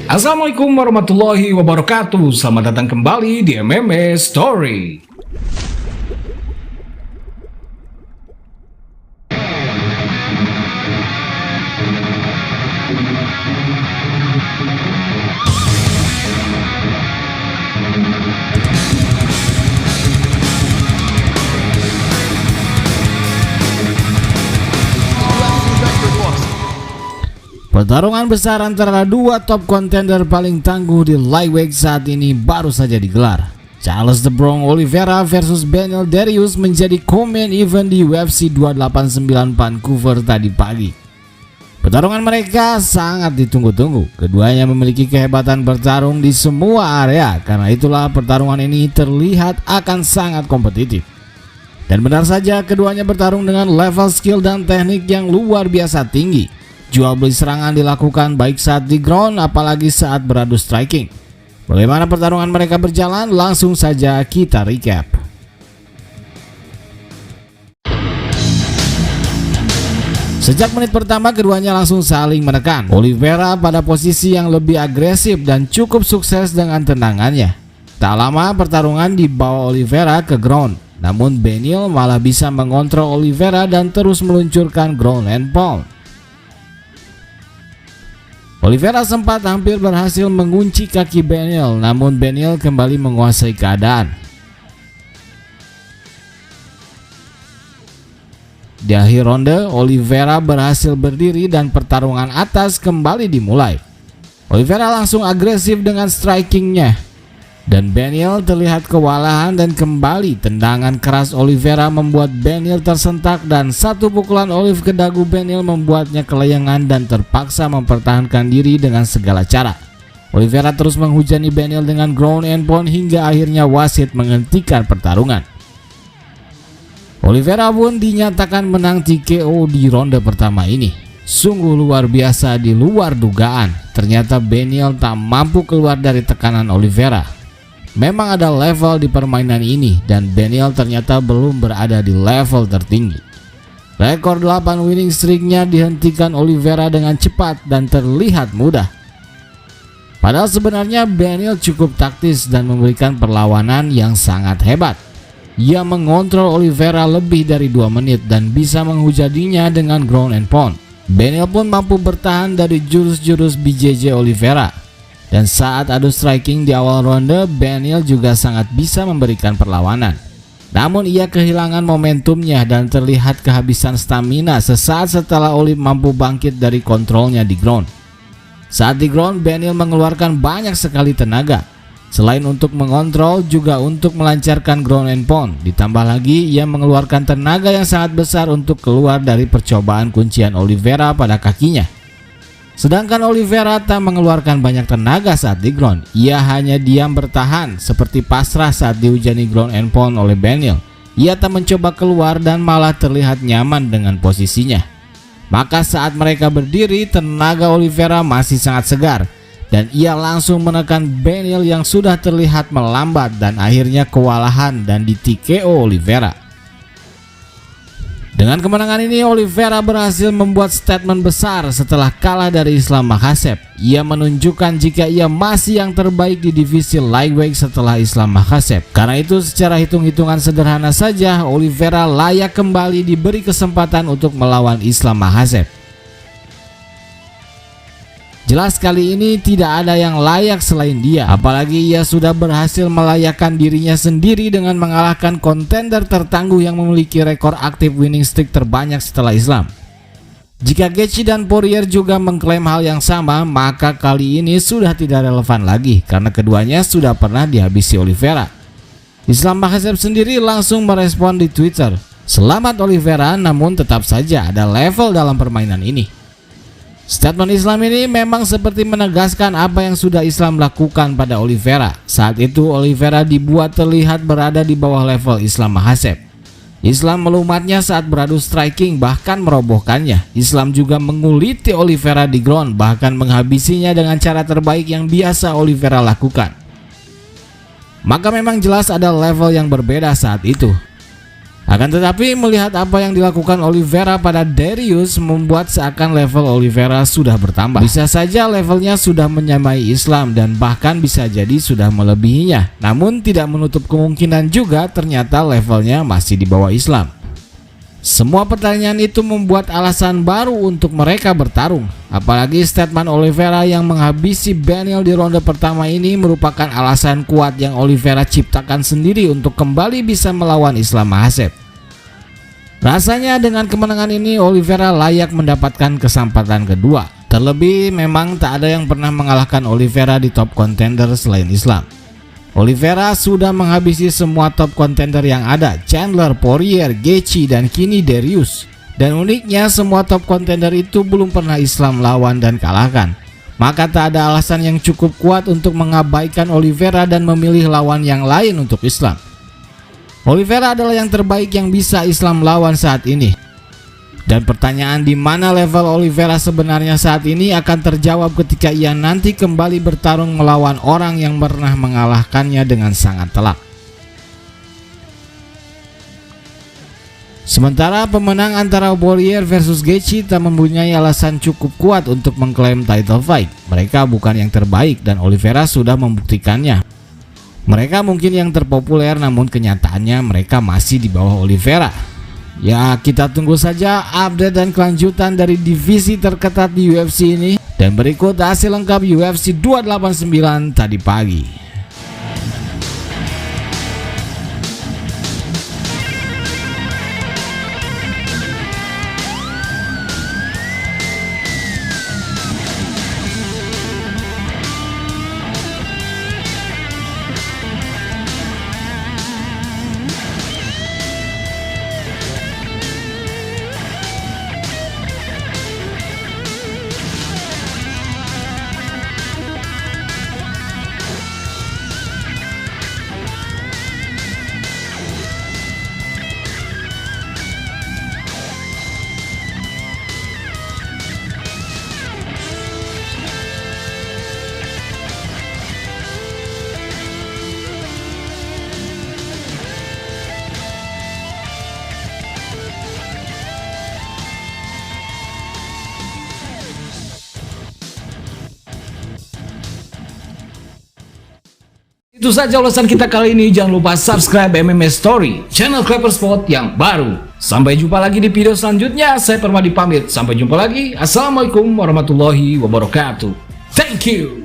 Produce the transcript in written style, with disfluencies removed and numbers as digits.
Assalamualaikum warahmatullahi wabarakatuh. Selamat datang kembali di MMA Story. Pertarungan besar antara dua top contender paling tangguh di lightweight saat ini baru saja digelar. Charles The Bronx Oliveira versus Beneil Dariush menjadi co-main event di UFC 289 Vancouver tadi pagi. Pertarungan mereka sangat ditunggu-tunggu. Keduanya memiliki kehebatan bertarung di semua area, karena itulah pertarungan ini terlihat akan sangat kompetitif. Dan benar saja, keduanya bertarung dengan level skill dan teknik yang luar biasa tinggi. Jual beli serangan dilakukan baik saat di ground apalagi saat beradu striking. Bagaimana pertarungan mereka berjalan? Langsung saja kita recap. Sejak menit pertama keduanya langsung saling menekan. Oliveira pada posisi yang lebih agresif dan cukup sukses dengan tendangannya. Tak lama pertarungan dibawa Oliveira ke ground, namun Beneil malah bisa mengontrol Oliveira dan terus meluncurkan ground and pound. Oliveira sempat hampir berhasil mengunci kaki Beneil, namun Beneil kembali menguasai keadaan. Di akhir ronde, Oliveira berhasil berdiri dan pertarungan atas kembali dimulai. Oliveira langsung agresif dengan strikingnya, dan Beneil terlihat kewalahan dan kembali tendangan keras Oliveira membuat Beneil tersentak dan satu pukulan olive ke dagu Beneil membuatnya kelayangan dan terpaksa mempertahankan diri dengan segala cara. Oliveira terus menghujani Beneil dengan ground and pound hingga akhirnya wasit menghentikan pertarungan. Oliveira pun dinyatakan menang TKO di ronde pertama ini. Sungguh luar biasa, di luar dugaan. Ternyata Beneil tak mampu keluar dari tekanan Oliveira. Memang ada level di permainan ini dan Beneil ternyata belum berada di level tertinggi. Rekor 8 winning streaknya dihentikan Oliveira dengan cepat dan terlihat mudah. Padahal sebenarnya Beneil cukup taktis dan memberikan perlawanan yang sangat hebat. Ia mengontrol Oliveira lebih dari 2 menit dan bisa menghujaninya dengan ground and pound. Beneil pun mampu bertahan dari jurus-jurus BJJ Oliveira. Dan saat adu striking di awal ronde, Beneil juga sangat bisa memberikan perlawanan. Namun ia kehilangan momentumnya dan terlihat kehabisan stamina sesaat setelah Olive mampu bangkit dari kontrolnya di ground. Saat di ground, Beneil mengeluarkan banyak sekali tenaga. Selain untuk mengontrol, juga untuk melancarkan ground and pound. Ditambah lagi, ia mengeluarkan tenaga yang sangat besar untuk keluar dari percobaan kuncian Oliveira pada kakinya. Sedangkan Oliveira tak mengeluarkan banyak tenaga saat di ground. Ia hanya diam bertahan seperti pasrah saat dihujani ground and pound oleh Beneil. Ia tak mencoba keluar dan malah terlihat nyaman dengan posisinya. Maka saat mereka berdiri, tenaga Oliveira masih sangat segar dan ia langsung menekan Beneil yang sudah terlihat melambat dan akhirnya kewalahan dan di TKO Oliveira. Dengan kemenangan ini, Oliveira berhasil membuat statement besar setelah kalah dari Islam Makhachev. Ia menunjukkan jika ia masih yang terbaik di divisi lightweight setelah Islam Makhachev. Karena itu secara hitung-hitungan sederhana saja, Oliveira layak kembali diberi kesempatan untuk melawan Islam Makhachev. Jelas kali ini tidak ada yang layak selain dia, apalagi ia sudah berhasil melayakkan dirinya sendiri dengan mengalahkan kontender tertangguh yang memiliki rekor aktif winning streak terbanyak setelah Islam. Jika Gaethje dan Poirier juga mengklaim hal yang sama, maka kali ini sudah tidak relevan lagi karena keduanya sudah pernah dihabisi Oliveira. Islam Makhachev sendiri langsung merespon di Twitter, "Selamat Oliveira, namun tetap saja ada level dalam permainan ini." Statement Islam ini memang seperti menegaskan apa yang sudah Islam lakukan pada Oliveira. Saat itu Oliveira dibuat terlihat berada di bawah level Islam Makhachev. Islam melumatnya saat beradu striking, bahkan merobohkannya. Islam juga menguliti Oliveira di ground, bahkan menghabisinya dengan cara terbaik yang biasa Oliveira lakukan. Maka memang jelas ada level yang berbeda saat itu. Akan tetapi melihat apa yang dilakukan Oliveira pada Darius membuat seakan level Oliveira sudah bertambah. Bisa saja levelnya sudah menyamai Islam dan bahkan bisa jadi sudah melebihinya. Namun tidak menutup kemungkinan juga ternyata levelnya masih di bawah Islam. Semua pertanyaan itu membuat alasan baru untuk mereka bertarung. Apalagi statement Oliveira yang menghabisi Beneil di ronde pertama ini merupakan alasan kuat yang Oliveira ciptakan sendiri untuk kembali bisa melawan Islam Makhachev. Rasanya dengan kemenangan ini Oliveira layak mendapatkan kesempatan kedua. Terlebih memang tak ada yang pernah mengalahkan Oliveira di top contender selain Islam. Oliveira sudah menghabisi semua top contender yang ada, Chandler, Poirier, Gaethje, dan kini Darius. Dan uniknya semua top contender itu belum pernah Islam lawan dan kalahkan. Maka tak ada alasan yang cukup kuat untuk mengabaikan Oliveira dan memilih lawan yang lain untuk Islam. Oliveira adalah yang terbaik yang bisa Islam lawan saat ini. Dan pertanyaan di mana level Oliveira sebenarnya saat ini akan terjawab ketika ia nanti kembali bertarung melawan orang yang pernah mengalahkannya dengan sangat telak. Sementara pemenang antara Poirier versus Gaethje tak mempunyai alasan cukup kuat untuk mengklaim title fight. Mereka bukan yang terbaik dan Oliveira sudah membuktikannya. Mereka mungkin yang terpopuler namun kenyataannya mereka masih di bawah Oliveira. Ya, kita tunggu saja update dan kelanjutan dari divisi terketat di UFC ini. Dan berikut hasil lengkap UFC 289 tadi pagi. Itu saja ulasan kita kali ini. Jangan lupa subscribe MMA Story, channel Clapper Sport yang baru. Sampai jumpa lagi di video selanjutnya. Saya Permadi pamit. Sampai jumpa lagi. Assalamualaikum warahmatullahi wabarakatuh. Thank you.